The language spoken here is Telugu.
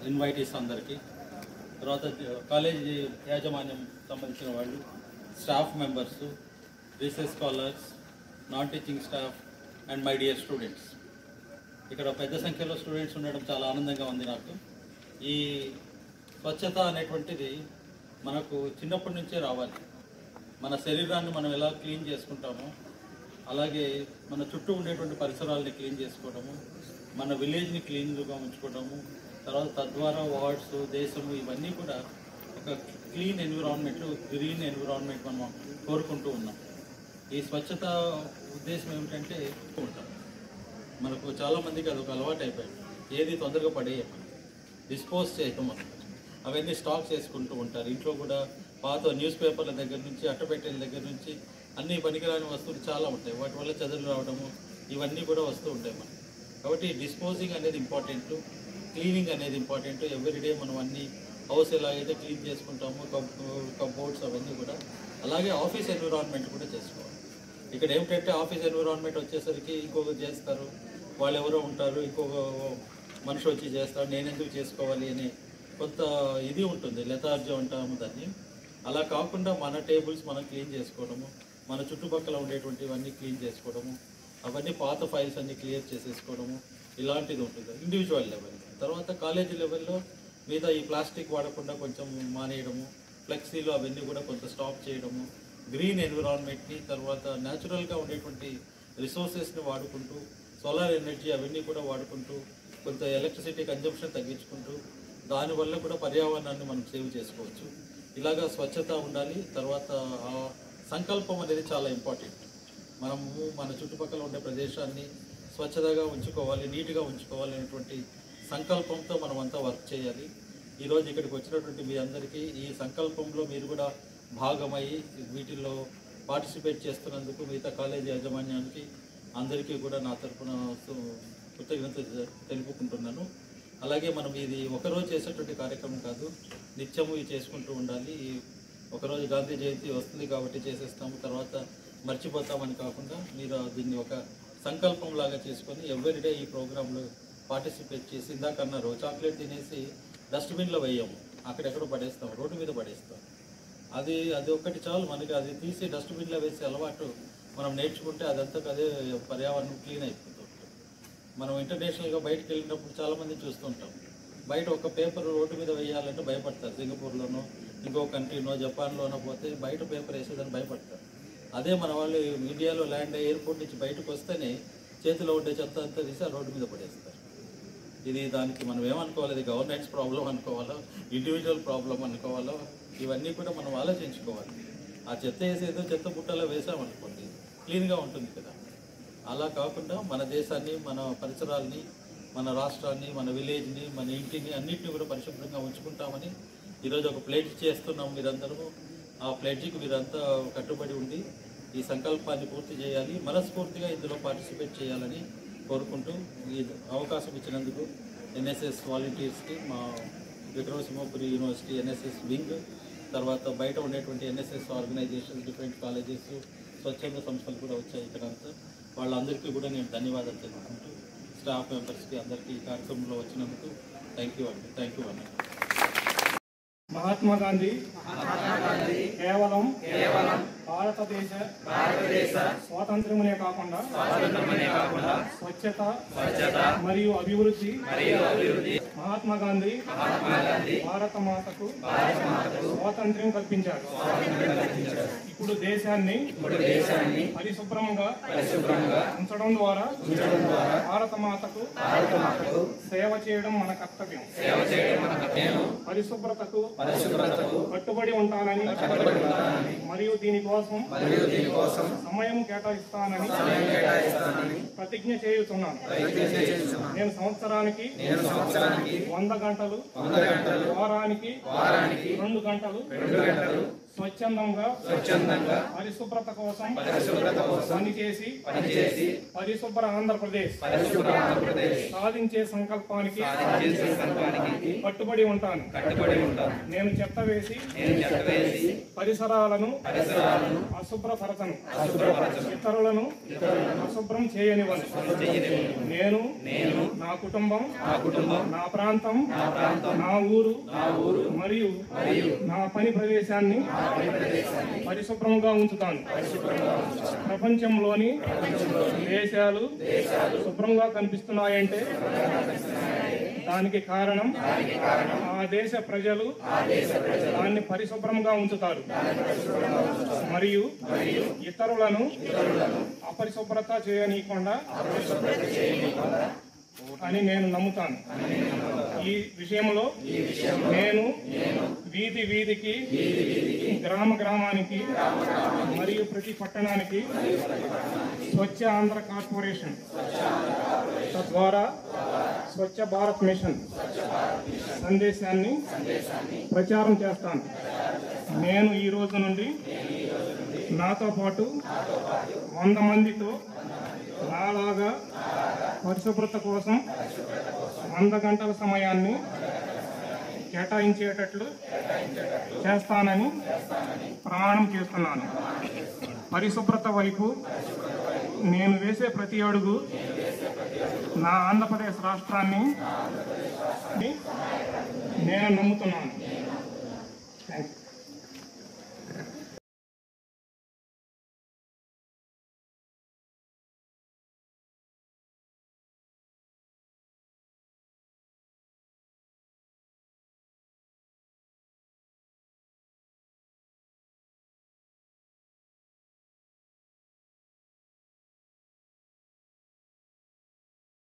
ఇన్వైటీస్ అందరికీ, తర్వాత కాలేజీ యాజమాన్యం సంబంధించిన వాళ్ళు, staff members, research scholars, non teaching staff and my dear students. ఇక్కడ పెద్ద సంఖ్యలో స్టూడెంట్స్ ఉండడం చాలా ఆనందంగా ఉంది నాకు. ఈ స్వచ్ఛత అనేటువంటిది మనకు చిన్నప్పటి నుంచే రావాలి. మన శరీరాన్ని మనం ఎలా క్లీన్ చేసుకుంటామో అలాగే మన చుట్టూ ఉండేటువంటి పరిసరాలని క్లీన్ చేసుకోవడము, మన విలేజ్ని క్లీన్గా ఉంచుకోవడము, తర్వాత తద్వారా వార్డ్స్, దేశము ఇవన్నీ కూడా ఒక క్లీన్ ఎన్విరాన్మెంట్, గ్రీన్ ఎన్విరాన్మెంట్ మనం కోరుకుంటూ ఉన్నాం. ఈ స్వచ్ఛత ఉద్దేశం ఏమిటంటే ఉంటాం మనకు చాలామందికి అదొక అలవాటు అయిపోయింది. ఏది తొందరగా పడేయము, డిస్పోజ్ చేయటం అవన్నీ స్టాక్ చేసుకుంటూ ఉంటారు. ఇంట్లో కూడా పాత న్యూస్ పేపర్ల దగ్గర నుంచి, అట్టపెట్టెల దగ్గర నుంచి అన్ని పనికిరాని వస్తువులు చాలా ఉంటాయి. వాటి వల్ల చెదలు రావడము ఇవన్నీ కూడా వస్తూ ఉంటాయి మనకు. కాబట్టి డిస్పోజింగ్ అనేది ఇంపార్టెంట్, క్లీనింగ్ అనేది ఇంపార్టెంట్. ఎవ్రీడే మనం అన్ని హౌస్ ఎలాగైతే క్లీన్ చేసుకుంటామో కబోర్డ్స్ అవన్నీ కూడా, అలాగే ఆఫీస్ ఎన్విరాన్మెంట్ కూడా చేసుకోవాలి. ఇక్కడ ఏమిటంటే ఆఫీస్ ఎన్విరాన్మెంట్ వచ్చేసరికి ఇంకొక చేస్తారు, వాళ్ళు ఎవరో ఉంటారు, ఇంకొక మనిషి వచ్చి చేస్తారు, నేను ఎందుకు చేసుకోవాలి అనే కొంత ఇది ఉంటుంది, లెథార్జీ అంటాము దాన్ని. అలా కాకుండా మన టేబుల్స్ మనం క్లీన్ చేసుకోవడము, మన చుట్టుపక్కల ఉండేటువంటివన్నీ క్లీన్ చేసుకోవడము, అవన్నీ పాత ఫైల్స్ అన్నీ క్లియర్ చేసేసుకోవడము, ఇలాంటిది ఉంటుంది ఇండివిజువల్ లెవెల్. తర్వాత కాలేజీ లెవెల్లో మీద ఈ ప్లాస్టిక్ వాడకుండా కొంచెం మానేయడము, ఫ్లెక్సీలు అవన్నీ కూడా కొంత స్టాప్ చేయడము, గ్రీన్ ఎన్విరాన్మెంట్ని, తర్వాత న్యాచురల్గా ఉండేటువంటి రిసోర్సెస్ని వాడుకుంటూ, సోలార్ ఎనర్జీ అవన్నీ కూడా వాడుకుంటూ, కొంత ఎలక్ట్రిసిటీ కన్జంప్షన్ తగ్గించుకుంటూ, దానివల్ల కూడా పర్యావరణాన్ని మనం సేవ్ చేసుకోవచ్చు. ఇలాగా స్వచ్ఛత ఉండాలి. తర్వాత సంకల్పం అనేది చాలా ఇంపార్టెంట్. మనము మన చుట్టుపక్కల ఉండే ప్రదేశాన్ని స్వచ్ఛతగా ఉంచుకోవాలి, నీట్గా ఉంచుకోవాలి అనేటువంటి సంకల్పంతో మనం అంతా వర్క్ చేయాలి. ఈరోజు ఇక్కడికి వచ్చినటువంటి మీ అందరికీ ఈ సంకల్పంలో మీరు కూడా భాగమయ్యి వీటిల్లో పార్టిసిపేట్ చేస్తున్నందుకు మిగతా కాలేజీ యాజమాన్యానికి అందరికీ కూడా నా తరఫున కృతజ్ఞత తెలుపుకుంటున్నాను. అలాగే మనం ఇది ఒకరోజు చేసేటువంటి కార్యక్రమం కాదు, నిత్యము ఇది చేసుకుంటూ ఉండాలి. ఒకరోజు గాంధీ జయంతి వస్తుంది కాబట్టి చేసేస్తాము, తర్వాత మర్చిపోతామని కాకుండా మీరు దీన్ని ఒక సంకల్పం లాగా చేసుకొని ఎవ్రీడే ఈ ప్రోగ్రాంలో పార్టిసిపేట్ చేసి, ఇందాక అన్నారు చాక్లెట్ తినేసి డస్ట్బిన్లో వేయము, అక్కడెక్కడో పడేస్తాం, రోడ్డు మీద పడేస్తాం. అది ఒక్కటి చాలు మనకి. అది తీసి డస్ట్బిన్లో వేసే అలవాటు మనం నేర్చుకుంటే అదంతా అదే పర్యావరణం క్లీన్ అయిపోతుంది. మనం ఇంటర్నేషనల్గా బయటకు వెళ్ళినప్పుడు చాలామంది చూస్తుంటాం, బయట ఒక పేపర్ రోడ్డు మీద వేయాలంటే భయపడతారు. సింగపూర్లోనో ఇంకో కంట్రీనో జపాన్లోనో పోతే బయట పేపర్ వేసేదని భయపడతారు. అదే మన వాళ్ళు ఇండియాలో ల్యాండ్ ఎయిర్పోర్ట్ నుంచి బయటకు వస్తేనే చేతిలో ఉండే చెత్త అంతా తీసి ఆ రోడ్డు మీద పడేస్తారు. ఇది దానికి మనం ఏమనుకోవాలి, ఇది గవర్నెన్స్ ప్రాబ్లం అనుకోవాలో, ఇండివిజువల్ ప్రాబ్లం అనుకోవాలో, ఇవన్నీ కూడా మనం ఆలోచించుకోవాలి. ఆ చెత్త వేసేదో చెత్త బుట్టలో వేసామనుకోండి క్లీన్గా ఉంటుంది కదా. అలా కాకుండా మన దేశాన్ని, మన పరిసరాల్ని, మన రాష్ట్రాన్ని, మన విలేజ్ని, మన ఇంటిని అన్నింటినీ కూడా పరిశుభ్రంగా ఉంచుకుంటామని ఈరోజు ఒక ప్లెడ్జ్ చేస్తున్నాం. మీరందరూ ఆ ప్లెడ్జ్కి మీరంతా కట్టుబడి ఉండి ఈ సంకల్పాన్ని పూర్తి చేయాలి. మనస్ఫూర్తిగా ఇందులో పార్టిసిపేట్ చేయాలని కోరుకుంటూ ఈ అవకాశం ఇచ్చినందుకు ఎన్ఎస్ఎస్ వాలంటీర్స్కి, మా విక్రమసింహపురి యూనివర్సిటీ ఎన్ఎస్ఎస్ వింగ్, తర్వాత బయట ఉండేటువంటి ఎన్ఎస్ఎస్ ఆర్గనైజేషన్స్, డిఫరెంట్ కాలేజెస్, స్వచ్ఛంద సంస్థలు కూడా వచ్చాయి ఇక్కడంతా. వాళ్ళందరికీ కూడా నేను ధన్యవాదాలు తెలుపుకుంటూ, స్టాఫ్ మెంబర్స్కి అందరికీ ఈ కార్యక్రమంలో వచ్చినందుకు థ్యాంక్ యూ అండి. మహాత్మా గాంధీ కేవలం భారతదేశ స్వాతంత్ర్యమునే కాకుండా స్వచ్ఛత మరియు అభివృద్ధి మహాత్మా గాంధీ భారత మాతకు స్వాతంత్ర్యం కల్పించారు. ఇప్పుడు దేశాన్ని పరిశుభ్రంగా ఉంచడం ద్వారా భారత మాతకు సేవ చేయడం మన కర్తవ్యం. పరిశుభ్రతకు కట్టుబడి ఉంటానని మరియు దీనికోసం సమయం కేటాయిస్తానని ప్రతిజ్ఞ చేయుతున్నాను. నేను సంవత్సరానికి 100 గంటలు, వారానికి 2 గంటలు స్వచ్ఛందంగా పరిశుభ్రత కోసం పనిచేసి పరిశుభ్ర ఆంధ్రప్రదేశ్ సాధించే సంకల్పానికి కట్టుబడి ఉంటాను. నేను చెత్త వేసి పరిసరాలను అశుభ్రపరచను, ఇతరులను అశుభ్రం చేయనివ్వను. నేను నా కుటుంబం, నా ప్రాంతం, నా ఊరు మరియు నా పని ప్రదేశాన్ని పరిశుభ్రంగా ఉంచుతాను. ప్రపంచంలోని దేశాలు శుభ్రంగా కనిపిస్తున్నాయంటే దానికి కారణం ఆ దేశ ప్రజలు దాన్ని పరిశుభ్రంగా ఉంచుతారు మరియు ఇతరులను అపరిశుభ్రత చేయనీయకుండా అని నేను నమ్ముతాను. ఈ విషయంలో నేను వీధి వీధికి, గ్రామ గ్రామానికి మరియు ప్రతి పట్టణానికి స్వచ్ఛ ఆంధ్ర కార్పొరేషన్ తద్వారా స్వచ్ఛ భారత్ మిషన్ సందేశాన్ని ప్రచారం చేస్తాను. నేను ఈ రోజు నుండి నాతో పాటు 100 మందితో నాలాగా పరిశుభ్రత కోసం 100 గంటల సమయాన్ని కేటాయించేటట్లు చేస్తానని ప్రమాణం చేస్తున్నాను. పరిశుభ్రత వైపు నేను వేసే ప్రతి అడుగు నా ఆంధ్రప్రదేశ్ రాష్ట్రాన్ని నేను నమ్ముతున్నాను.